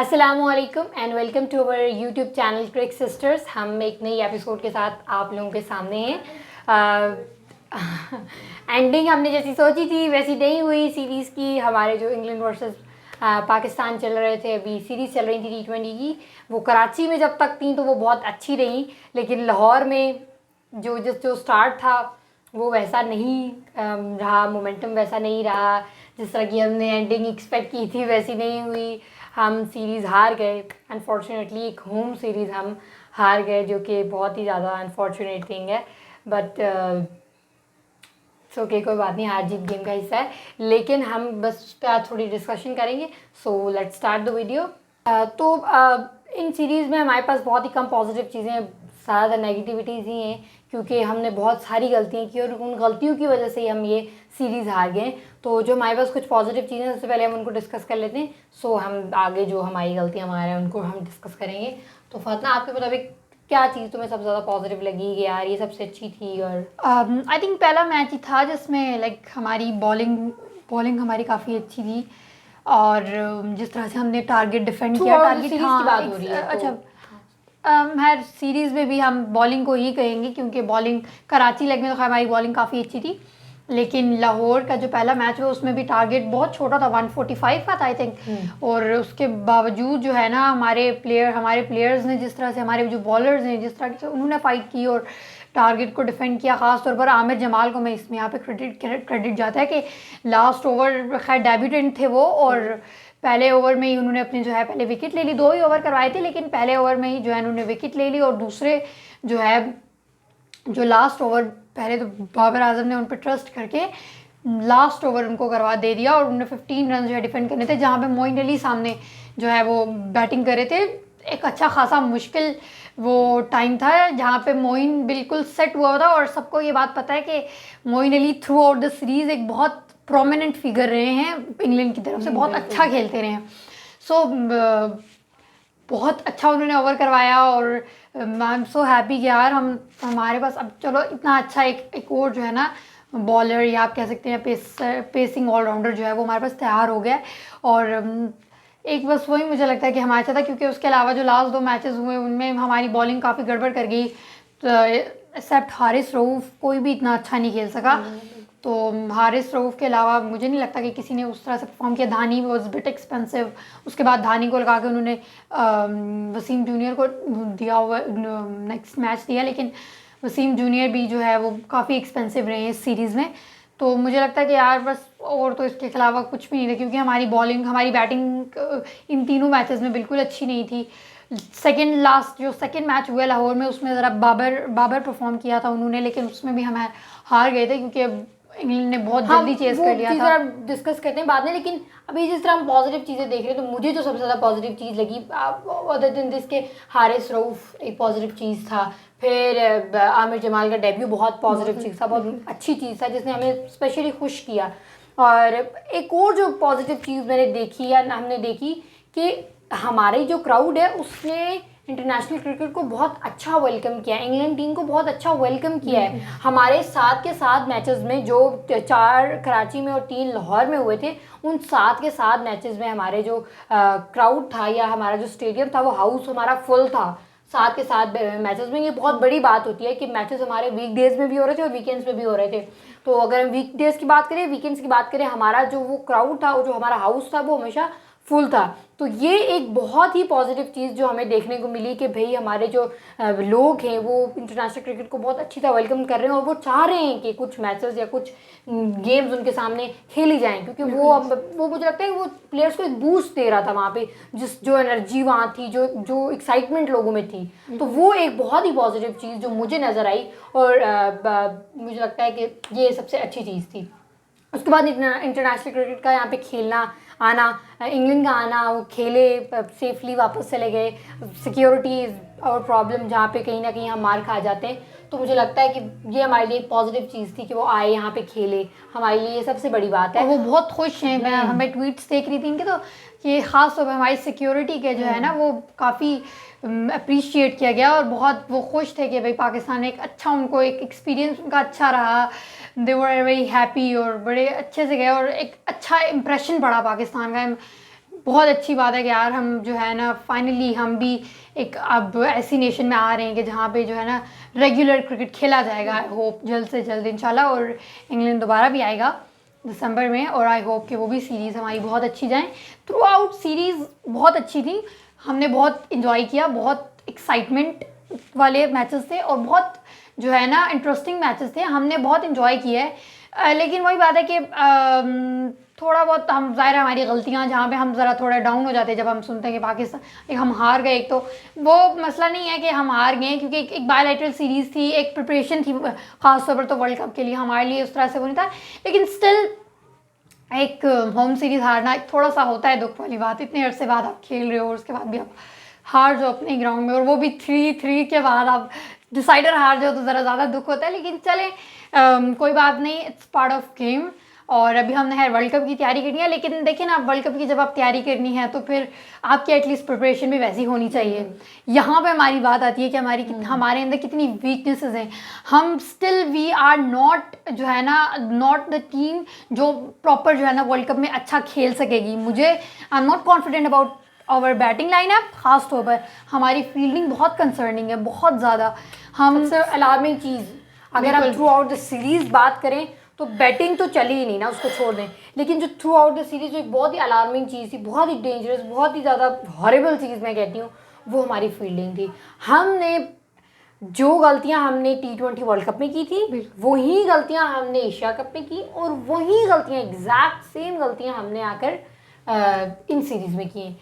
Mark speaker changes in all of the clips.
Speaker 1: अस्सलामुअलैकुम and welcome to our YouTube channel Crick Sisters. हम एक नई एपिसोड के साथ आप लोगों के सामने हैं। एंडिंग हमने जैसी सोची थी वैसी नहीं हुई सीरीज़ की। हमारे जो इंग्लैंड वर्सेस पाकिस्तान चल रहे थे, अभी सीरीज़ चल रही थी T20 की, वो कराची में जब तक थी तो वो बहुत अच्छी रही, लेकिन लाहौर में जो स्टार्ट था वो वैसा नहीं रहा, मोमेंटम वैसा नहीं रहा। जिस तरह की हमने एंडिंग एक्सपेक्ट की थी वैसी नहीं हुई। हम सीरीज़ हार गए अनफॉर्चुनेटली। एक होम सीरीज़ हम हार गए, जो कि बहुत ही ज़्यादा अनफॉर्चुनेट थिंग है, बट सो कोई बात नहीं, हार जीत गेम का हिस्सा है। लेकिन हम बस उस पर आज थोड़ी डिस्कशन करेंगे। So let's start the video. In series में हमारे पास बहुत ही कम पॉजिटिव चीज़ें, ज़्यादा नेगेटिविटीज़ ही हैं, क्योंकि हमने बहुत सारी गलतियाँ की और उन गलतियों की वजह से ही हम ये सीरीज़ हार गए। तो जो हमारे पास कुछ पॉजिटिव चीज़ें हैं, सबसे पहले हम उनको डिस्कस कर लेते हैं। सो हम आगे जो हमारी गलतियाँ हमारे उनको हम डिस्कस करेंगे। तो फातना, आपके मुताबिक क्या चीज़ तुम्हें सबसे ज़्यादा पॉजिटिव लगी कि यार ये सबसे अच्छी थी? और
Speaker 2: आई थिंक पहला मैच ही था जिसमें हमारी बॉलिंग हमारी काफ़ी अच्छी थी, और जिस तरह से हमने टारगेट डिफेंड किया, टारगेट
Speaker 1: सीरीज़ की बात हो रही है तो
Speaker 2: अच्छा, हर सीरीज़ में भी हम बॉलिंग को ही कहेंगे, क्योंकि बॉलिंग कराची लेग में तो हमारी बॉलिंग काफ़ी अच्छी थी, लेकिन लाहौर का जो पहला मैच हुआ उसमें भी टारगेट बहुत छोटा था, 145 का था आई थिंक। और उसके बावजूद जो है ना, हमारे प्लेयर्स ने जिस तरह से, हमारे जो बॉलर्स हैं जिस तरह से उन्होंने फ़ाइट की और टारगेट को डिफेंड किया। ख़ास तौर पर आमिर जमाल को मैं इसमें यहाँ पे क्रेडिट जाता है कि लास्ट ओवर, खैर डेब्यूटेंट थे वो, और पहले ओवर में ही उन्होंने अपने जो है पहले विकेट ले ली। 2 ही ओवर करवाए थे, लेकिन पहले ओवर में ही जो है उन्होंने विकेट ले ली, और दूसरे जो है जो लास्ट ओवर, पहले तो बाबर आजम ने उन पर ट्रस्ट करके लास्ट ओवर उनको करवा दे दिया, और उन्होंने 15 रन जो है डिफेंड करने थे, जहाँ पे मोइन अली सामने जो है वो बैटिंग कर रहे थे। एक अच्छा खासा मुश्किल वो टाइम था जहाँ पे मोइन बिल्कुल सेट हुआ था, और सबको ये बात पता है कि Moeen Ali throughout the series एक बहुत प्रोमिनेंट फिगर रहे हैं इंग्लैंड की तरफ से, बहुत अच्छा खेलते रहे हैं। सो बहुत अच्छा उन्होंने ओवर करवाया, और आई एम सो हैप्पी कि यार हमारे पास अब चलो इतना अच्छा एक और जो है ना बॉलर, या आप कह सकते हैं पेसिंग ऑलराउंडर जो है वो हमारे पास तैयार हो गया है। और एक बस वही मुझे लगता है कि हमारे साथ था, क्योंकि उसके अलावा जो लास्ट 2 मैचेस हुए उनमें हमारी बॉलिंग काफ़ी गड़बड़ कर गई, तो एक्सेप्ट हारिस रऊफ़ कोई भी इतना अच्छा नहीं खेल सका। तो हारिस रऊफ़ के अलावा मुझे नहीं लगता कि किसी ने उस तरह से परफॉर्म किया। धानी वॉज बिट एक्सपेंसिव, उसके बाद धानी को लगा के उन्होंने वसीम जूनियर को दिया हुआ नेक्स्ट मैच दिया, लेकिन वसीम जूनियर भी जो है वो काफ़ी एक्सपेंसिव रहे हैं इस सीरीज़ में। तो मुझे लगता है कि यार बस और तो इसके अलावा कुछ भी नहीं था, क्योंकि हमारी बैटिंग इन तीनों मैचेस में बिल्कुल अच्छी नहीं थी। सेकंड मैच हुआ लाहौर में, उसमें ज़रा बाबर परफॉर्म किया था उन्होंने, लेकिन उसमें भी हम हार गए थे, क्योंकि इंग्लैंड ने बहुत जल्दी चेस कर लिया था।
Speaker 1: डिस्कस करते हैं बाद में। लेकिन अभी जिस तरह हम पॉजिटिव चीज़ें देख रहे हैं, तो मुझे जो सबसे ज़्यादा पॉजिटिव चीज़ लगी, अदर देन दिस के हारिस रऊफ़ एक पॉजिटिव चीज़ था। फिर आमिर जमाल का डेब्यू बहुत पॉजिटिव चीज़ था, बहुत अच्छी चीज़ था, जिसने हमें स्पेशली खुश किया। और एक और जो पॉजिटिव चीज़ मैंने देखी या हमने देखी कि हमारी जो क्राउड है उसने इंटरनेशनल क्रिकेट को बहुत अच्छा वेलकम किया, इंग्लैंड टीम को बहुत अच्छा वेलकम किया है। हमारे 7 के 7 मैचेस में, जो 4 कराची में और 3 लाहौर में हुए थे, उन 7 के 7 मैचेस में हमारे जो क्राउड था या हमारा जो स्टेडियम था वो हाउस हमारा फुल था 7 के 7 मैचेस में। ये बहुत बड़ी बात होती है कि मैचेस हमारे वीकडेज में भी हो रहे थे और वीकेंड्स में भी हो रहे थे। तो अगर हम वीकडेज की बात करें, वीकेंड्स की बात करें, हमारा जो वो क्राउड था, वो जो हमारा हाउस था, वो हमेशा फुल था। तो ये एक बहुत ही पॉजिटिव चीज़ जो हमें देखने को मिली कि भाई हमारे जो लोग हैं वो इंटरनेशनल क्रिकेट को बहुत अच्छी तरह वेलकम कर रहे हैं, और वो चाह रहे हैं कि कुछ मैचेस या कुछ गेम्स उनके सामने खेली जाएं, क्योंकि वो मुझे लगता है कि वो प्लेयर्स को एक बूस्ट दे रहा था वहाँ पे, जो एनर्जी वहाँ थी, जो एक्साइटमेंट लोगों में थी। तो वो एक बहुत ही पॉजिटिव चीज़ जो मुझे नज़र आई, और मुझे लगता है कि ये सबसे अच्छी चीज़ थी। उसके बाद इंटरनेशनल क्रिकेट का यहाँ पे खेलना आना, इंग्लैंड का आना, वो खेले सेफली वापस चले गए। सिक्योरिटी और प्रॉब्लम जहाँ पे कहीं ना कहीं हम मार खा जाते हैं, तो मुझे लगता है कि ये हमारे लिए एक पॉजिटिव चीज़ थी कि वो आए यहाँ पे खेले। हमारे लिए ये सबसे बड़ी बात है।
Speaker 2: और वो बहुत खुश हैं। मैं हमें ट्वीट्स देख रही थी इनके, तो ये ख़ास तौर पर हमारी सिक्योरिटी के जो है ना वो काफ़ी अप्रिशिएट किया गया, और बहुत वो खुश थे कि भाई पाकिस्तान एक अच्छा, उनको एक एक्सपीरियंस उनका अच्छा रहा। दे वर वेरी हैप्पी, और बड़े अच्छे से गए, और एक अच्छा इंप्रेशन पड़ा पाकिस्तान का। बहुत अच्छी बात है कि यार हम जो है ना फाइनली हम भी एक अब ऐसी नेशन में आ रहे हैं कि जहाँ पे जो है ना रेगुलर क्रिकेट खेला जाएगा। आई होप जल्द से जल्द इंशाल्लाह, और इंग्लैंड दोबारा भी आएगा दिसंबर में, और आई होप कि वो भी सीरीज़ हमारी बहुत अच्छी जाए। थ्रू आउट सीरीज़ बहुत अच्छी थी, हमने बहुत इंजॉय किया, बहुत एक्साइटमेंट वाले मैचेस थे और बहुत जो है ना इंटरेस्टिंग मैचेस थे, हमने बहुत इंजॉय किया है। लेकिन वही बात है कि थोड़ा बहुत हम ज़ाहिर है हमारी गलतियाँ जहाँ पे हम ज़रा थोड़ा डाउन हो जाते हैं जब हम सुनते हैं कि पाकिस्तान एक हम हार गए। एक तो वो मसला नहीं है कि हम हार गए, क्योंकि एक बायलैटरल सीरीज़ थी, एक प्रिपरेशन थी ख़ासतौर पर तो वर्ल्ड कप के लिए हमारे लिए उस तरह से वो नहीं था, लेकिन स्टिल एक होम सीरीज़ हारना थोड़ा सा होता है दुख वाली बात। इतने अरसे बाद आप खेल रहे हो और उसके बाद भी आप हार जाओ अपने ग्राउंड में, और वो भी 3-3 के बाद आप डिसाइडर हार जाओ तो ज़रा ज़्यादा दुख होता है। लेकिन चले कोई बात नहीं, इट्स पार्ट ऑफ गेम। और अभी हमने वर्ल्ड कप की तैयारी करनी है, लेकिन देखिए ना वर्ल्ड कप की जब आप तैयारी करनी है तो फिर आपकी एटलीस्ट प्रिपरेशन भी वैसी होनी चाहिए। यहाँ पे हमारी बात आती है कि हमारे अंदर कितनी वीकनेसेस हैं। हम स्टिल वी आर नॉट जो है ना नॉट द टीम जो प्रॉपर जो है ना वर्ल्ड कप में अच्छा खेल सकेगी। I am not confident about our batting lineup, खास तौर पर हमारी फील्डिंग बहुत कंसर्निंग है, बहुत ज़्यादा। हम
Speaker 1: सबसे अलार्मिंग चीज़ अगर हम थ्रू आउट द सीरीज़ बात करें तो बैटिंग तो चली ही नहीं ना, उसको छोड़ दें, लेकिन जो थ्रू आउट द सीरीज़ जो एक बहुत ही अलार्मिंग चीज़ थी, बहुत ही डेंजरस, बहुत ही ज़्यादा हॉरिबल चीज़ मैं कहती हूँ, वो हमारी फील्डिंग थी। हमने जो गलतियां हमने T20 वर्ल्ड कप में की थी वही गलतियां हमने एशिया कप में की, और वही गलतियां एग्जैक्ट सेम गलतियां हमने आकर इन सीरीज़ में की हैं।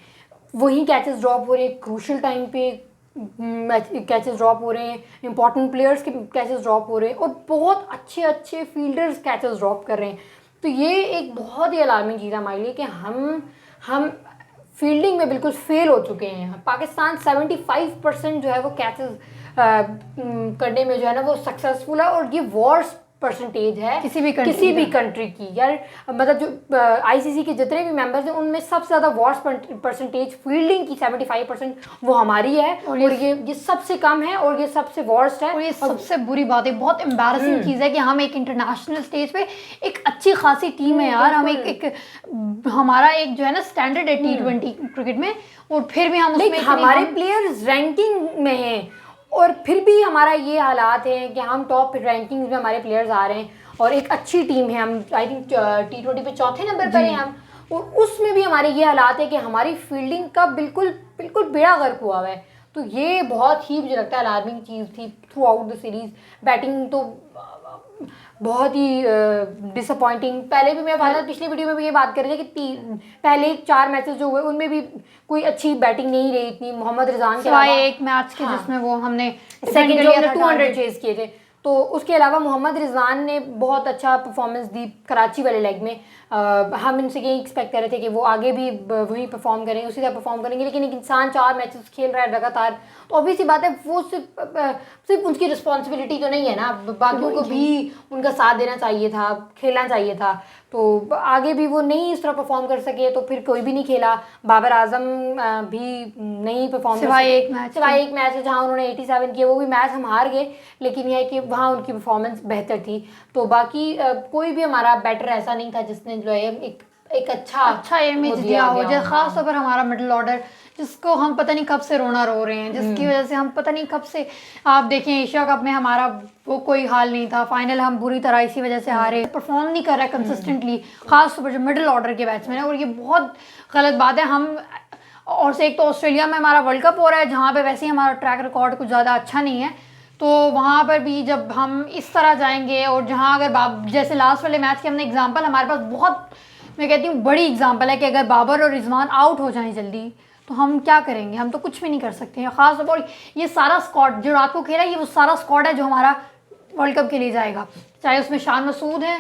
Speaker 1: वही कैचेस ड्रॉप हो रहे हैं क्रूशल टाइम पे, कैचेस ड्रॉप हो रहे हैं, इंपॉर्टेंट प्लेयर्स के कैचेस ड्रॉप हो रहे हैं, और बहुत अच्छे अच्छे फील्डर्स कैचेस ड्रॉप कर रहे हैं। तो ये एक बहुत ही अलार्मिंग चीज़ है हमारे लिए कि हम फील्डिंग में बिल्कुल फेल हो चुके हैं। पाकिस्तान 75% जो है वो कैचेस करने में जो है ना वो सक्सेसफुल है, और ये वर्स्ट परसेंटेज है किसी भी कंट्री की यार। मतलब जो आईसीसी के जितने भी मेंबर्स हैं उनमें सबसे ज़्यादा वर्स्ट परसेंटेज फील्डिंग की 75% वो हमारी है, और ये सबसे कम है और ये सबसे वर्स्ट है।
Speaker 2: और ये सबसे बुरी बात है, बहुत एम्बैरसिंग चीज़ है कि हम एक इंटरनेशनल स्टेज पे एक अच्छी खासी टीम है यार, हम एक हमारा एक जो है ना स्टैंडर्ड है T20 क्रिकेट में, और फिर भी हम उसमें
Speaker 1: हमारे प्लेयर्स रैंकिंग में हैं, और फिर भी हमारा ये हालात है कि हम टॉप रैंकिंग में हमारे प्लेयर्स आ रहे हैं, और एक अच्छी टीम है, हम आई थिंक T20 पे चौथे नंबर पर हैं हम, और उसमें भी हमारे ये हालात है कि हमारी फील्डिंग का बिल्कुल बेड़ा गर्क हुआ है। तो ये बहुत ही मुझे लगता है अलार्मिंग चीज़ थी through out the series. Batting तो बहुत ही डिसअपॉइंटिंग। पहले भी मैं पिछले वीडियो में भी ये बात कर रही थी कि पहले 4 मैचेस जो हुए उनमें भी कोई अच्छी बैटिंग नहीं रही इतनी। मोहम्मद रिजवान के अलावा
Speaker 2: एक मैच के जिसमें वो हमने
Speaker 1: सेकंड जो हमने 200 चेज किए थे, तो उसके अलावा मोहम्मद रिजवान ने बहुत अच्छा परफॉर्मेंस दी कराची वाले लेग में। हम इनसे यही एक्सपेक्ट कर रहे थे कि वो आगे भी वही परफॉर्म करेंगे, उसी तरह परफॉर्म करेंगे, लेकिन एक इंसान 4 मैचेस खेल रहा है लगातार, तो ऑब्वियसली बात है वो सिर्फ उसकी रिस्पॉन्सिबिलिटी तो नहीं है ना, बाकियों को भी उनका साथ देना चाहिए था, खेलना चाहिए था। तो आगे भी वो नहीं इस तरह परफॉर्म कर सके तो फिर कोई भी नहीं खेला। बाबर आजम भी नहीं परफॉर्म
Speaker 2: सिवाय एक
Speaker 1: मैच है जहाँ उन्होंने 87 किए, वो भी मैच हम हार गए, लेकिन यह है कि वहाँ उनकी परफॉर्मेंस बेहतर थी। तो बाकी कोई भी हमारा बैटर ऐसा नहीं था जिसने जो है एक अच्छा
Speaker 2: इमेज दिया हो, जैसे खास तौर पर हमारा मिडिल ऑर्डर जिसको हम पता नहीं कब से रोना रो रहे हैं, जिसकी वजह से हम पता नहीं कब से, आप देखें एशिया कप में हमारा वो कोई हाल नहीं था, फाइनल हम बुरी तरह इसी वजह से हारे, परफॉर्म नहीं कर रहा है कंसिस्टेंटली, खास तौर पर जो मिडिल ऑर्डर के बैट्समैन है, और ये बहुत गलत बात है। हम और से एक तो ऑस्ट्रेलिया में हमारा वर्ल्ड कप हो रहा है जहाँ पर वैसे ही हमारा ट्रैक रिकॉर्ड कुछ ज़्यादा अच्छा नहीं है, तो वहाँ पर भी जब हम इस तरह जाएंगे, और जहाँ अगर जैसे लास्ट वाले मैच के हमने एग्जाम्पल, हमारे पास बहुत मैं कहती हूँ बड़ी एग्जाम्पल है कि अगर बाबर और रिजवान आउट हो जाएं जल्दी तो हम क्या करेंगे, हम तो कुछ भी नहीं कर सकते हैं। ख़ास तौर पर ये सारा स्क्वाड जो रात को खेला है, ये वो सारा स्क्वाड है जो हमारा वर्ल्ड कप के लिए जाएगा, चाहे उसमें शान मसूद हैं,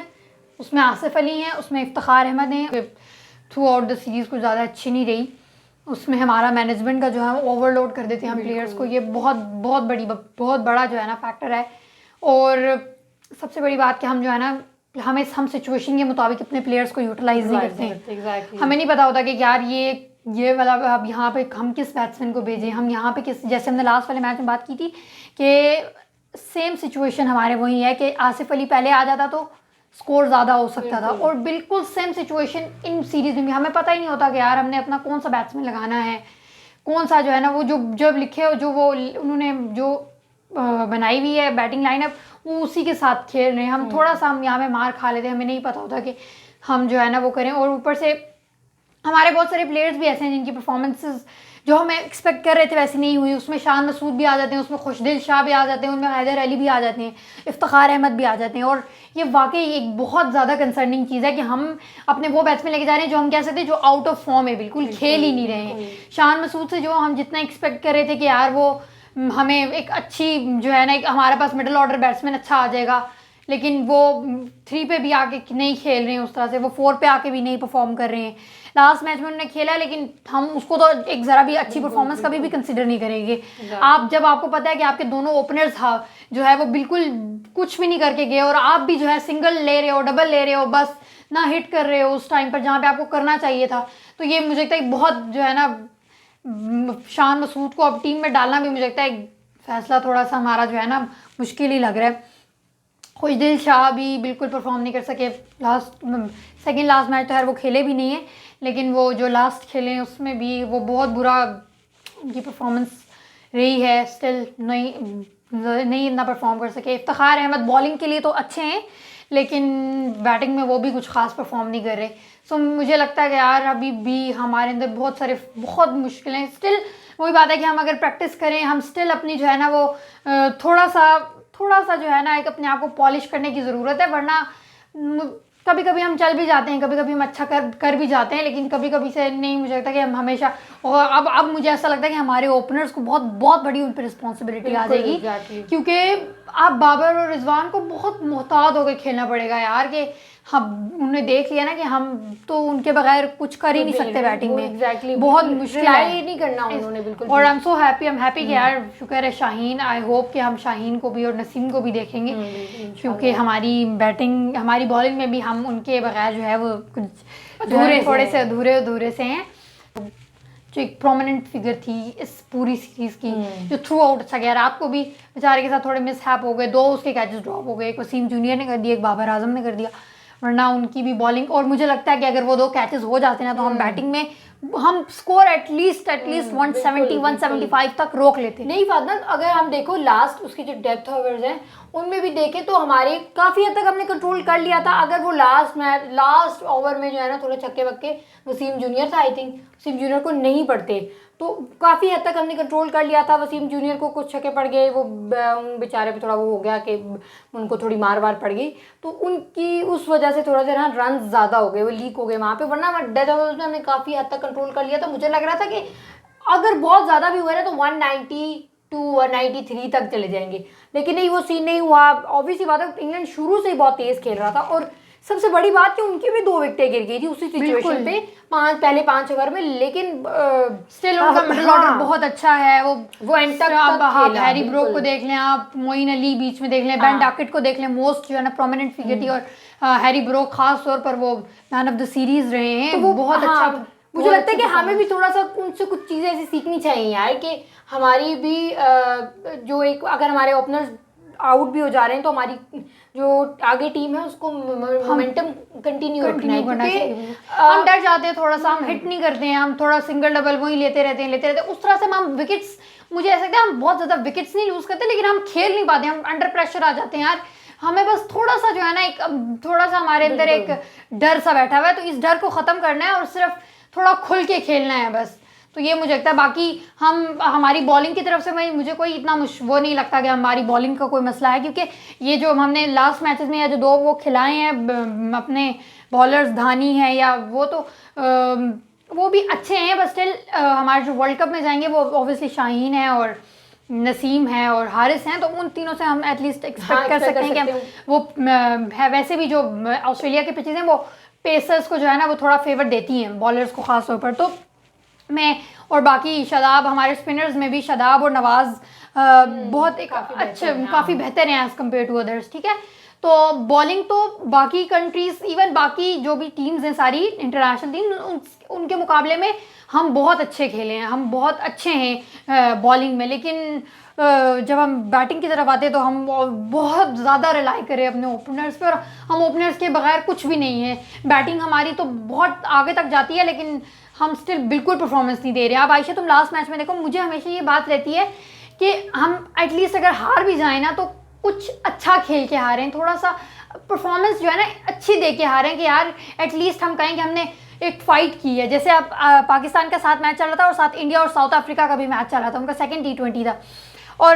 Speaker 2: उसमें आसिफ अली हैं, उसमें इफ्तिखार अहमद हैं। थ्रू आउट द सीरीज़ कुछ ज़्यादा अच्छी नहीं रही, उसमें हमारा मैनेजमेंट का जो है ओवरलोड कर देते हैं हम प्लेयर्स को, ये बहुत बड़ा जो है ना फैक्टर है। और सबसे बड़ी बात कि हम जो है ना हम सिचुएशन के मुताबिक अपने प्लेयर्स को यूटिलाइज नहीं करते हैं। हमें नहीं पता होता कि यार ये वाला अब यहाँ पे हम किस बैट्समैन को भेजें, हम यहाँ पे किस, जैसे हमने लास्ट वाले मैच में बात की थी कि सेम सिचुएशन हमारे वही है कि आसिफ अली पहले आ जाता तो स्कोर ज़्यादा हो सकता था। और बिल्कुल सेम सिचुएशन इन सीरीज़ में भी, हमें पता ही नहीं होता कि यार हमने अपना कौन सा बैट्समैन लगाना है, कौन सा जो है ना वो जो जब लिखे हो जो वो उन्होंने जो बनाई हुई है बैटिंग लाइनअप वो उसी के साथ खेल रहे हैं। हम थोड़ा सा हम यहाँ पे मार खा लेते हैं, हमें नहीं पता होता कि हम जो है ना वो करें। और ऊपर से हमारे बहुत सारे प्लेयर्स भी ऐसे हैं जिनकी परफॉर्मेंसेस जो हमें एक्सपेक्ट कर रहे थे वैसी नहीं हुई। उसमें शान मसूद भी आ जाते हैं, उसमें खुशदिल शाह भी आ जाते हैं, उनमें हैदर अली भी आ जाते हैं, इफ्तिखार अहमद भी आ जाते हैं। और ये वाकई एक बहुत ज़्यादा कंसर्निंग चीज़ है कि हम अपने वो बैट्समैन लेके जा रहे हैं जो हम कह सकते हैं जो आउट ऑफ फॉर्म है, बिल्कुल खेल ही नहीं रहे हैं। शान मसूद से जो हम जितना एक्सपेक्ट कर रहे थे कि यार वो हमें एक अच्छी जो है ना एक हमारे पास मिडिल ऑर्डर बैट्समैन अच्छा आ जाएगा, लेकिन वो 3 पे भी आके नहीं खेल रहे हैं उस तरह से, वो 4 पे आके भी नहीं परफॉर्म कर रहे हैं। लास्ट मैच में उन्होंने खेला लेकिन हम उसको तो एक ज़रा भी अच्छी परफॉर्मेंस कभी भी कंसिडर नहीं करेंगे। आप जब आपको पता है कि आपके दोनों ओपनर्स जो है वो बिल्कुल कुछ भी नहीं करके गए और आप भी जो है सिंगल ले रहे हो, डबल ले रहे हो, बस ना हिट कर रहे हो उस टाइम पर जहाँ पे आपको करना चाहिए था, तो ये मुझे लगता है बहुत जो है ना शान मसूद को अब टीम में डालना भी मुझे लगता है फैसला थोड़ा सा हमारा जो है ना मुश्किल ही लग रहा है। खुशदिल शाह भी बिल्कुल परफॉर्म नहीं कर सके, सेकंड लास्ट मैच तो है वो खेले भी नहीं है, लेकिन वो जो लास्ट खेले हैं उसमें भी वो बहुत बुरा उनकी परफॉर्मेंस रही है। स्टिल नहीं इतना परफॉर्म कर सके। इफ्तिखार अहमद बॉलिंग के लिए तो अच्छे हैं लेकिन बैटिंग में वो भी कुछ खास परफॉर्म नहीं कर रहे। सो मुझे लगता है कि यार अभी भी हमारे अंदर बहुत मुश्किलें, स्टिल वही बात है कि हम अगर प्रैक्टिस करें, हम स्टिल अपनी जो है ना वो थोड़ा सा जो है ना एक अपने आप को पॉलिश करने की ज़रूरत है। वरना कभी कभी हम चल भी जाते हैं, कभी कभी हम अच्छा कर भी जाते हैं, लेकिन कभी कभी से नहीं, मुझे लगता है कि हम हमेशा, और अब मुझे ऐसा लगता है कि हमारे ओपनर्स को बहुत बड़ी उन पर रिस्पॉन्सिबिलिटी आ जाएगी, क्योंकि आप बाबर और रिजवान को बहुत मोहतात होकर खेलना पड़ेगा यार, कि हम उन्हें देख लिया ना कि हम तो उनके बगैर कुछ कर ही नहीं सकते बैटिंग में।
Speaker 1: एग्जैक्टली
Speaker 2: बहुत मुश्किल है
Speaker 1: नहीं करना उन्होंने बिल्कुल।
Speaker 2: और आई एम सो हैप्पी कि यार शुक्र है शाहीन, आई होप कि हम शाहीन को भी और नसीम को भी देखेंगे, क्योंकि हमारी बैटिंग हमारी बॉलिंग में भी हम उनके बगैर जो है वो कुछ थोड़े से अधूरे से हैं। जो एक प्रोमिनेंट फिगर थी इस पूरी सीरीज़ की, जो थ्रू आउट अच्छा गया। रात को भी बेचारे के साथ थोड़े मिस हैप हो गए, 2 उसके कैचेस ड्रॉप हो गए, एक वसीम जूनियर ने कर दिया, एक बाबर आजम ने कर दिया, वरना उनकी भी बॉलिंग। और मुझे लगता है कि अगर वो 2 कैचेस हो जाते ना तो हम बैटिंग में हम स्कोर एटलीस्ट 170 175 तक रोक लेते।
Speaker 1: नहीं फातना, अगर हम देखो लास्ट उसके जो डेथ ओवर्स हैं उनमें भी देखें तो हमारे काफ़ी हद तक हमने कंट्रोल कर लिया था। अगर वो लास्ट ओवर में जो है ना थोड़े छक्के वक्के वसीम जूनियर था, आई थिंक वसीम जूनियर को नहीं पड़ते, तो काफ़ी हद तक हमने कंट्रोल कर लिया था। वसीम जूनियर को कुछ छक्के पड़ गए, वो बेचारे पे थोड़ा वो हो गया कि उनको थोड़ी मार पड़ गई, तो उनकी उस वजह से थोड़ा सा ना रन ज़्यादा हो गए, वो लीक हो गए वहाँ पे। वरना डेथ ओवर्स में हमने काफ़ी हद तक कंट्रोल कर लिया था। मुझे लग रहा था कि अगर बहुत ज़्यादा भी हुआ ना तो 192 193 तक चले जाएंगे, लेकिन नहीं, वो सीन नहीं हुआ। ऑब्वियसली बात है इंग्लैंड शुरू से ही बहुत तेज़ खेल रहा था, और सबसे बड़ी बात कि उनकी भी 2 विकेटें गिर गई थी उसी सिचुएशन पे पहले 5 ओवर में, लेकिन
Speaker 2: स्टिल उनका मिडिल ऑर्डर बहुत अच्छा है। वो एंड तक
Speaker 1: आप
Speaker 2: हैरी ब्रोक को देख लें, आप मोइन अली बीच में देख लें, बेन डॉकेट को देख लें, मोस्ट जो है ना प्रोमिनेंट फिगर थी, और हैरी ब्रोक खास तौर पर वो मैन ऑफ द सीरीज रहे हैं, तो वो बहुत अच्छा।
Speaker 1: मुझे लगता है कि हमें भी थोड़ा सा उनसे कुछ चीज़ें ऐसी सीखनी चाहिए यार, कि हमारी भी जो एक अगर हमारे ओपनर्स आउट भी हो जा रहे हैं तो हमारी जो आगे टीम है उसको मोमेंटम कंटिन्यू रखना है।
Speaker 2: हम डर जाते हैं थोड़ा सा, हम हिट नहीं करते हैं, हम थोड़ा सिंगल डबल वही लेते रहते हैं। उस तरह से हम विकेट्स, मुझे ऐसा लगता है हम बहुत ज़्यादा विकेट्स नहीं लूज़ करते, लेकिन हम खेल नहीं पाते, हम अंडर प्रेशर आ जाते हैं यार। हमें बस थोड़ा सा जो है ना एक थोड़ा सा हमारे अंदर एक डर सा बैठा हुआ है, तो इस डर को ख़त्म करना है और सिर्फ थोड़ा खुल के खेलना है बस। तो ये मुझे लगता है, बाकी हमारी बॉलिंग की तरफ से मुझे कोई इतना वो नहीं लगता कि हमारी बॉलिंग का कोई मसला है, क्योंकि ये जो हमने लास्ट मैचेस में या जो 2 वो खिलाए हैं अपने बॉलर्स, धानी है या वो, तो वो भी अच्छे हैं, बस स्टिल हमारे जो वर्ल्ड कप में जाएंगे वो ऑब्वियसली शाहीन है और नसीम है और हारिस हैं, तो उन तीनों से हम एटलीस्ट एक्सपेक्ट कर सकते हैं कि वो है। वैसे भी जो ऑस्ट्रेलिया के पिचेस हैं वो पेसर्स को जो है ना वो थोड़ा फेवर देती हैं, बॉलर्स को खास तौर पर। तो मैं और बाकी शादाब, हमारे स्पिनर्स में भी शादाब और नवाज़ बहुत एक अच्छे काफ़ी बेहतर हैं एज़ कम्पेयर टू अदर्स, ठीक है। तो बॉलिंग तो बाकी कंट्रीज़, इवन बाकी जो भी टीम्स हैं सारी इंटरनेशनल टीम, उनके मुकाबले में हम बहुत अच्छे खेले हैं, हम बहुत अच्छे हैं बॉलिंग में, लेकिन जब हम बैटिंग की तरफ आते हैं तो हम बहुत ज़्यादा रिलाई करें अपने ओपनर्स पे, और हम ओपनर्स के बगैर कुछ भी नहीं है। बैटिंग हमारी तो बहुत आगे तक जाती है लेकिन हम स्टिल बिल्कुल परफॉर्मेंस नहीं दे रहे। अब आयशा तुम लास्ट मैच में देखो, मुझे हमेशा ये बात रहती है कि हम एटलीस्ट अगर हार भी जाए ना तो कुछ अच्छा खेल के हारें, थोड़ा सा परफॉर्मेंस जो है ना अच्छी दे के हारें, कि यार एटलीस्ट हम कहें कि हमने एक फाइट की है। जैसे अब पाकिस्तान का साथ मैच चल रहा था और साथ इंडिया और साउथ अफ्रीका का भी मैच चल रहा था, उनका सेकंड T20 था। और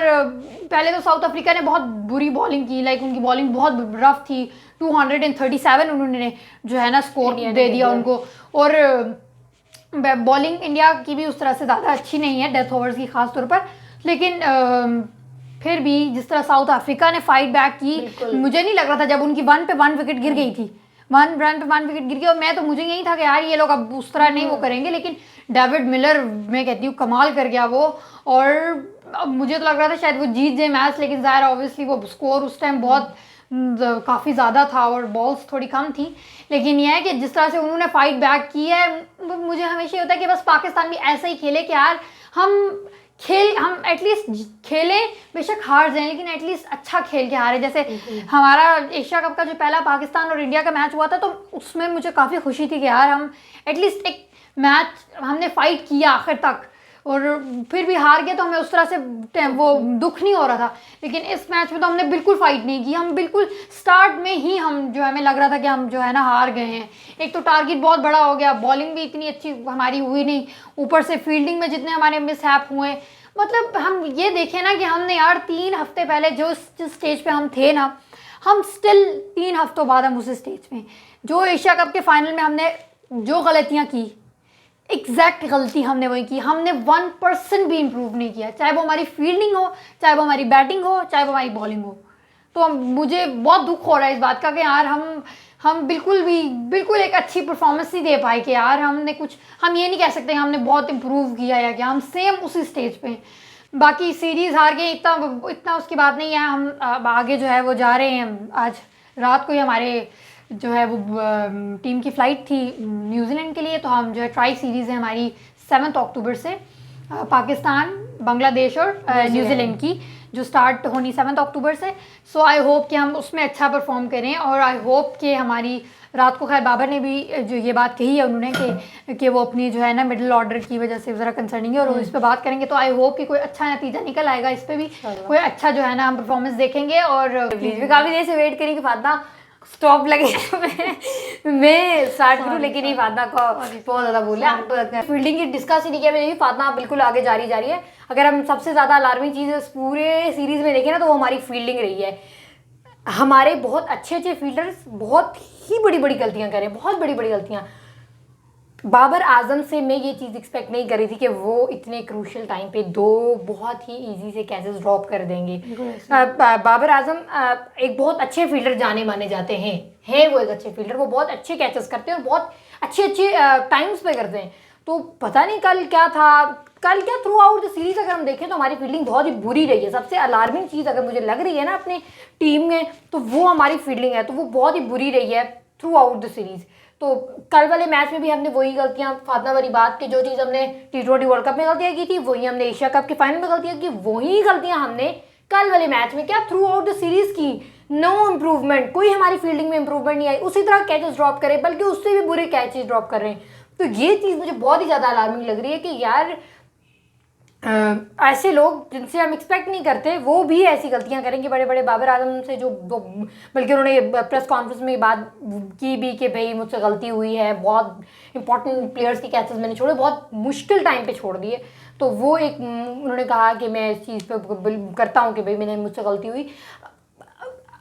Speaker 2: पहले तो साउथ अफ्रीका ने बहुत बुरी बॉलिंग की, लाइक उनकी बॉलिंग बहुत रफ थी, 237 उन्होंने जो है ना स्कोर दे दिया उनको। और बॉलिंग इंडिया की भी उस तरह से ज़्यादा अच्छी नहीं है डेथ ओवर्स की खास तौर पर, लेकिन फिर भी जिस तरह साउथ अफ्रीका ने फाइट बैक की, मुझे नहीं लग रहा था जब उनकी 1 पे 1 विकेट गिर गई थी, 1 रन पे 1 विकेट गिर गई, और मैं तो मुझे यही था कि यार ये लोग अब उस तरह नहीं वो करेंगे, लेकिन डेविड मिलर मैं कहती हूँ कमाल कर गया वो। और अब मुझे तो लग रहा था शायद वो जीत जाए मैच, लेकिन ज़ाहिर ऑब्वियसली वो स्कोर उस टाइम बहुत काफ़ी ज़्यादा था और बॉल्स थोड़ी कम थी। लेकिन यह है कि जिस तरह से उन्होंने फाइट बैक की है, मुझे हमेशा होता है कि बस पाकिस्तान भी ऐसा ही खेले कि यार हम एटलीस्ट खेलें, बेशक हार जाएं लेकिन एटलीस्ट अच्छा खेल के हारे। जैसे हमारा एशिया कप का जो पहला पाकिस्तान और इंडिया का मैच हुआ था, तो उसमें मुझे काफ़ी खुशी थी कि यार हम एटलीस्ट एक मैच हमने फाइट किया आखिर तक, और फिर भी हार गए तो हमें उस तरह से वो दुख नहीं हो रहा था। लेकिन इस मैच में तो हमने बिल्कुल फाइट नहीं की, हम बिल्कुल स्टार्ट में ही हम जो हमें लग रहा था कि हम जो है ना हार गए हैं। एक तो टारगेट बहुत बड़ा हो गया, बॉलिंग भी इतनी अच्छी हमारी हुई नहीं, ऊपर से फील्डिंग में जितने हमारे मिसहैप हुए, मतलब हम ये देखें ना कि हमने यार 3 हफ्ते पहले जिस स्टेज पे हम थे ना, हम स्टिल 3 हफ्तों बाद हम उस स्टेज पे, जो एशिया कप के फाइनल में हमने जो गलतियाँ की, एग्जैक्ट गलती हमने वही की, हमने 1% भी इम्प्रूव नहीं किया, चाहे वो हमारी फील्डिंग हो, चाहे वो हमारी बैटिंग हो, चाहे वो हमारी बॉलिंग हो। तो मुझे बहुत दुख हो रहा है इस बात का कि यार हम बिल्कुल एक अच्छी परफॉर्मेंस नहीं दे पाए, कि यार हमने कुछ, हम ये नहीं कह सकते हमने बहुत इम्प्रूव किया या क्या, हम सेम उसी स्टेज पे। बाकी सीरीज़ हार गए, इतना उसकी बात नहीं है। हम अब आगे जो है वो जा रहे हैं, आज रात को ही हमारे जो है वो टीम की फ़्लाइट थी न्यूजीलैंड के लिए, तो हम जो है ट्राई सीरीज़ है हमारी 7 अक्टूबर से, पाकिस्तान, बांग्लादेश और न्यूजीलैंड की, जो स्टार्ट होनी 7 अक्टूबर से। सो आई होप कि हम उसमें अच्छा परफॉर्म करें, और आई होप कि हमारी रात को, खैर बाबर ने भी जो ये बात कही है उन्होंने कि वो अपनी जो है ना मिडिल ऑर्डर की वजह से ज़रा कंसर्निंग है, और इस पर बात करेंगे, तो आई होप कि कोई अच्छा नतीजा निकल आएगा, इस पर भी कोई अच्छा जो है ना हम परफॉर्मेंस देखेंगे। और
Speaker 1: काफ़ी देर से वेट करी कि फातना स्टॉप लगे मैं स्टार्ट करूँ, लेकिन नहीं, फातना को बहुत ज़्यादा बोले, फील्डिंग की डिस्कस ही नहीं किया मैंने। फातना बिल्कुल आगे जा रही है। अगर हम सबसे ज़्यादा अलार्मिंग चीज़ इस पूरे सीरीज़ में देखें ना, तो वो हमारी फील्डिंग रही है। हमारे बहुत अच्छे फील्डर्स बहुत ही बड़ी गलतियाँ करें, बहुत बड़ी गलतियाँ। बाबर आजम से मैं ये चीज़ एक्सपेक्ट नहीं कर रही थी कि वो इतने क्रूशियल टाइम पे 2 बहुत ही इजी से कैचेस ड्रॉप कर देंगे। बाबर आजम एक बहुत अच्छे फील्डर जाने माने जाते हैं वो एक अच्छे फील्डर, वो बहुत अच्छे कैचेस करते हैं और बहुत अच्छे टाइम्स पे करते हैं। तो पता नहीं कल क्या थ्रू आउट द सीरीज अगर हम देखें तो हमारी फील्डिंग बहुत ही बुरी रही है। सबसे अलार्मिंग चीज़ अगर मुझे लग रही है ना अपनी टीम में, तो वो हमारी फील्डिंग है, तो वो बहुत ही बुरी रही है थ्रू आउट द सीरीज़। तो कल वाले मैच में भी हमने वही गलतियां, फातना वाली बात कि जो चीज़ हमने T20 वर्ल्ड कप में गलतियां की थी, वही हमने एशिया कप के फाइनल में गलतियां की, वही गलतियां हमने कल वाले मैच में क्या थ्रू आउट द सीरीज की। नो इम्प्रूवमेंट, कोई हमारी फील्डिंग में इम्प्रूवमेंट नहीं आई, उसी तरह कैचेस ड्रॉप करे, बल्कि उससे भी बुरे कैचेस ड्रॉप कर रहे हैं। तो ये चीज़ मुझे बहुत ही ज़्यादा अलार्मिंग लग रही है कि यार ऐसे लोग जिनसे हम एक्सपेक्ट नहीं करते वो भी ऐसी गलतियां करेंगे बड़े। बाबर आजम से जो बल्कि उन्होंने प्रेस कॉन्फ्रेंस में बात की भी कि भाई मुझसे गलती हुई है, बहुत इंपॉर्टेंट प्लेयर्स की कैचेस मैंने छोड़े, बहुत मुश्किल टाइम पे छोड़ दिए। तो वो एक उन्होंने कहा कि मैं इस चीज़ पे करता हूँ कि भाई मैंने मुझसे गलती हुई।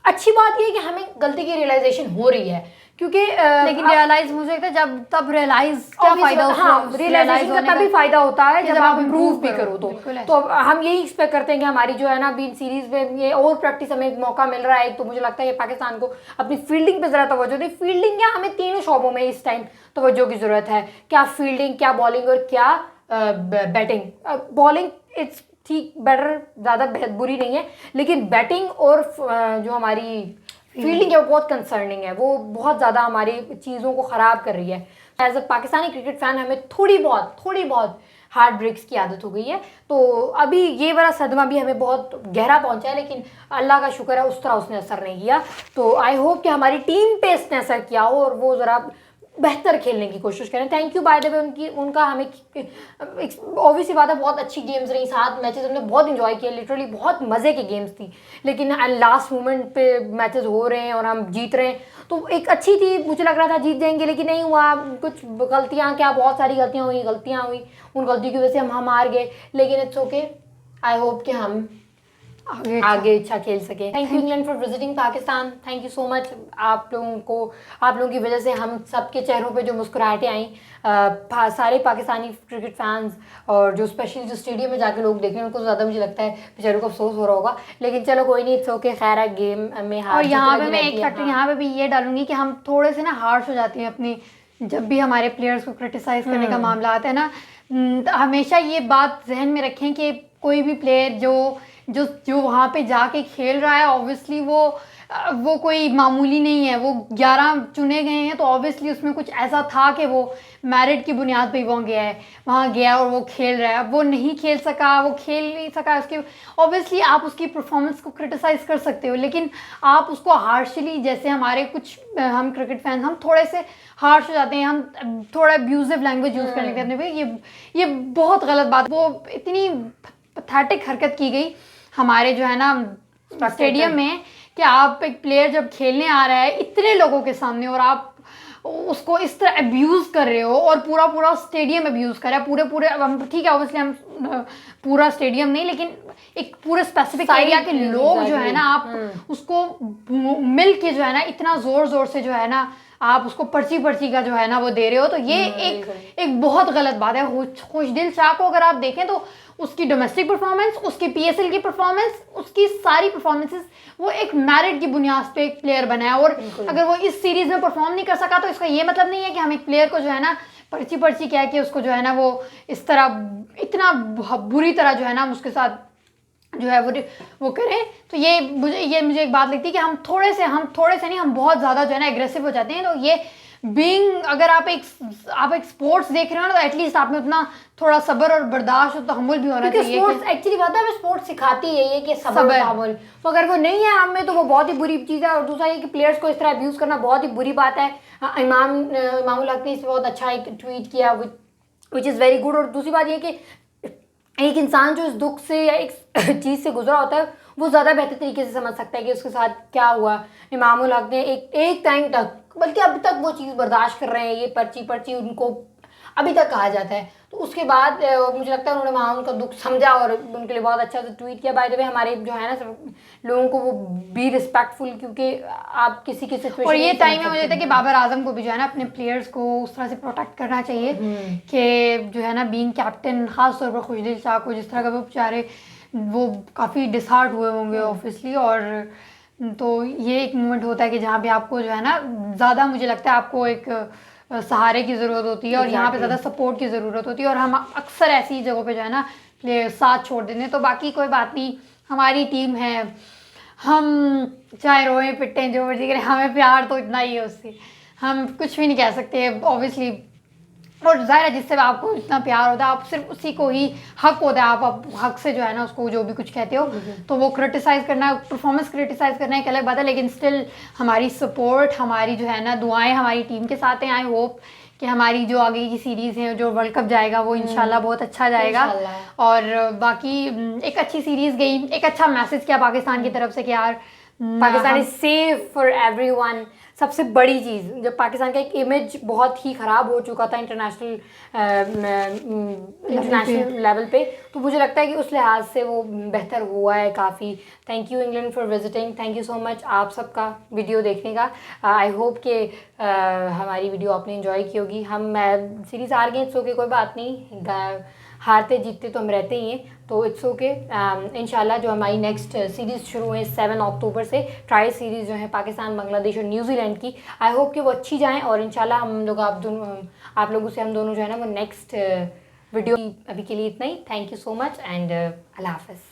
Speaker 1: अच्छी बात यह है कि हमें गलती की रियलाइजेशन हो रही है, क्योंकि
Speaker 2: लेकिन रियलाइज मुझे लगता है जब तब रियलाइज क्या फायदा,
Speaker 1: हाँ रियलाइजेशन का तभी फायदा होता है जब आप इम्प्रूव भी करो। तो हम यही एक्सपेक्ट करते हैं कि हमारी जो है ना अभी सीरीज में ये और प्रैक्टिस हमें मौका मिल रहा है। तो मुझे लगता है ये पाकिस्तान को अपनी फील्डिंग पे ज़रा तवज्जो दे। फील्डिंग क्या, हमें तीनों शोबों में इस टाइम तवज्जो की ज़रूरत है, क्या फील्डिंग, क्या बॉलिंग और क्या बैटिंग। बॉलिंग इट्स ठीक बेटर, ज़्यादा बुरी नहीं है, लेकिन बैटिंग और जो हमारी फील्डिंग है वो बहुत कंसर्निंग है, वो बहुत ज़्यादा हमारी चीज़ों को ख़राब कर रही है। As a Pakistani cricket fan हमें थोड़ी बहुत हार्ट ब्रेक्स की आदत हो गई है। तो अभी ये वाला सदमा भी हमें बहुत गहरा पहुंचा है, लेकिन अल्लाह का शुक्र है उस तरह उसने असर नहीं किया। तो आई होप कि हमारी टीम पे इसने असर किया हो और वो ज़रा बेहतर खेलने की कोशिश करें। Thank you by the way उनका हमें ऑब्वियसली बात है, बहुत अच्छी गेम्स रही, 7 मैचेस हमने बहुत इंजॉय किया, लिटरली बहुत मज़े की गेम्स थी। लेकिन लास्ट मोमेंट पे मैचेस हो रहे हैं और हम जीत रहे हैं, तो एक अच्छी थी, मुझे लग रहा था जीत जाएंगे, लेकिन नहीं हुआ। कुछ गलतियाँ, क्या बहुत सारी गलतियाँ हुई, उन गलतियों की वजह से हम हार गए। लेकिन इट्स ओके, आई होप कि हम आगे अच्छा खेल सके। Thank you England for visiting Pakistan, thank you so much. आप लोगों की वजह से हम सबके चेहरों पे जो मुस्कुराहटें आई, सारे पाकिस्तानी क्रिकेट फैंस और जो स्पेशली जो स्टेडियम में जाके लोग देख रहे हैं उनको ज़्यादा मुझे लगता है बेचारों को अफसोस हो रहा होगा। लेकिन चलो कोई नहीं, इट्स ओके, खैर है, गेम में हार।
Speaker 2: और यहाँ पे मैं एक फैक्टर यहाँ पे भी ये डालूंगी कि हम थोड़े से ना हार्श हो जाते हैं अपने, जब भी हमारे प्लेयर्स को क्रिटिसाइज करने का मामला आता है ना। तो हमेशा ये बात जहन में रखें कि कोई भी प्लेयर जो वहाँ पे जाके खेल रहा है, ऑब्वियसली वो कोई मामूली नहीं है। वो 11 चुने गए हैं, तो ऑब्वियसली उसमें कुछ ऐसा था कि वो मेरिट की बुनियाद पे वहाँ गया और वो खेल रहा है। अब वो नहीं खेल सका, वो खेल नहीं सका, उसके ऑब्वियसली आप उसकी परफॉर्मेंस को क्रिटिसाइज़ कर सकते हो, लेकिन आप उसको हार्शली, जैसे हमारे कुछ हम क्रिकेट फैंस हम थोड़े से हार्श हो जाते हैं, हम थोड़ा अब्यूजिव लैंग्वेज यूज़ कर लेते हैं अपने पे। ये बहुत गलत बात, वो इतनी पैथेटिक हरकत की गई हमारे जो है ना स्टेडियम में कि आप एक प्लेयर जब खेलने आ रहा है इतने लोगों के सामने और आप उसको इस तरह अब्यूज़ कर रहे हो, और पूरा स्टेडियम अब्यूज़ कर रहा है। पूरे हम ठीक है, ऑब्वियसली हम पूरा स्टेडियम नहीं, लेकिन एक पूरे स्पेसिफिक एरिया के लोग जो है ना, आप उसको मिल के जो है ना इतना ज़ोर से जो है ना आप उसको पर्ची का जो है ना वो दे रहे हो, तो ये एक बहुत गलत बात है। खुशदिल शाह को अगर आप देखें तो उसकी डोमेस्टिक परफॉर्मेंस, उसकी पीएसएल की परफॉर्मेंस, उसकी सारी परफॉर्मेंसेस, वो एक मेरिट की बुनियाद पे एक प्लेयर बना है। और अगर वो इस सीरीज में परफॉर्म नहीं कर सका तो इसका ये मतलब नहीं है कि हम एक प्लेयर को जो है ना पर्ची कह के उसको जो है ना वो इस तरह इतना बुरी तरह जो है ना हम उसके साथ जो है वो करें। तो ये मुझे एक बात लगती है कि हम थोड़े से नहीं, हम बहुत ज़्यादा जो है ना एग्रेसिव हो जाते हैं। तो ये अगर आप एक स्पोर्ट्स देख रहे हो ना, तो एटलीस्ट आप में उतना थोड़ा सब्र और बर्दाश्त और तहम्मुल भी होना चाहिए।
Speaker 1: स्पोर्ट्स एक्चुअली बात है, स्पोर्ट्स सिखाती है ये कि सब्र और तहम्मुल, तो अगर वो नहीं है हम में तो वो बहुत ही बुरी चीज़ है। और दूसरा ये कि प्लेयर्स को इस तरह अब्यूज़ करना बहुत ही बुरी बात है। इमामुल हक ने इस पर बहुत अच्छा एक ट्वीट किया, विच इज़ वेरी गुड। और दूसरी बात ये कि एक इंसान जो इस दुख से या एक चीज़ से गुजरा होता है, वो ज़्यादा बेहतर तरीके से समझ सकता है कि उसके साथ क्या हुआ। इमामुल हक ने एक टाइम तक, बल्कि अभी तक वो चीज़ बर्दाश्त कर रहे हैं, ये पर्ची उनको अभी तक कहा जाता है। तो उसके बाद मुझे लगता है उन्होंने वहाँ उनका दुख समझा और उनके लिए बहुत अच्छा से ट्वीट किया। बाय द वे हमारे जो है ना सब लोगों को वो बी रिस्पेक्टफुल, क्योंकि आप किसी की सिचुएशन,
Speaker 2: और ये टाइम में मुझे लगता है कि बाबर आजम को भी जो है ना अपने प्लेयर्स को उस तरह से प्रोटेक्ट करना चाहिए कि जो है ना बीइंग कैप्टन, ख़ास तौर पर खुशदिल शाह को जिस तरह का वो बेचारे वो काफ़ी डिसहार्ट हुए होंगे ऑब्वियसली। और तो ये एक मोमेंट होता है कि जहाँ पे आपको जो है ना ज़्यादा मुझे लगता है आपको एक सहारे की ज़रूरत होती है और यहाँ पे ज़्यादा सपोर्ट की ज़रूरत होती है। और हम अक्सर ऐसी जगहों पे जो है ना प्लेयर साथ छोड़ देते हैं। तो बाकी कोई बात नहीं, हमारी टीम है, हम चाहे रोएं पिटें जो मर्जी करें, हमें प्यार तो इतना ही है उससे, हम कुछ भी नहीं कह सकते ऑब्वियसली। और ज़ाहिर है जिससे आपको इतना प्यार होता है, आप सिर्फ उसी को ही हक होता है, आप हक से जो है ना उसको जो भी कुछ कहते हो। तो वो क्रिटिसाइज़ करना, परफॉर्मेंस क्रिटिसाइज़ करना एक अलग बात है, लेकिन स्टिल हमारी सपोर्ट, हमारी जो है ना दुआएं हमारी टीम के साथ हैं। आई होप कि हमारी जो आगे की सीरीज़ है, जो वर्ल्ड कप जाएगा वो इंशाल्लाह बहुत अच्छा जाएगा। और बाकी एक अच्छी सीरीज़ गई, एक अच्छा मैसेज किया पाकिस्तान की तरफ से कि यार
Speaker 1: Pakistan is safe for everyone. सबसे बड़ी चीज़, जब
Speaker 2: पाकिस्तान
Speaker 1: का एक इमेज बहुत ही ख़राब हो चुका था इंटरनेशनल लेवल पे, तो मुझे लगता है कि उस लिहाज से वो बेहतर हुआ है काफ़ी। Thank you England for visiting, thank you so much आप सबका वीडियो देखने का। आई होप कि हमारी वीडियो आपने इन्जॉय की होगी। हम सीरीज़ हार गए, सो के कोई बात नहीं, हारते जीतते तो हम रहते ही हैं, तो इट्स ओके। इंशाल्लाह जो हमारी नेक्स्ट सीरीज़ शुरू है 7 अक्टूबर से, ट्रायल सीरीज़ जो है पाकिस्तान, बांग्लादेश और न्यूजीलैंड की, आई होप कि वो अच्छी जाएं। और इंशाल्लाह हम लोग आप लोगों से हम दोनों जो है ना वो नेक्स्ट वीडियो, अभी के लिए इतना ही। Thank you so much and अल्लाह हाफ़िज़।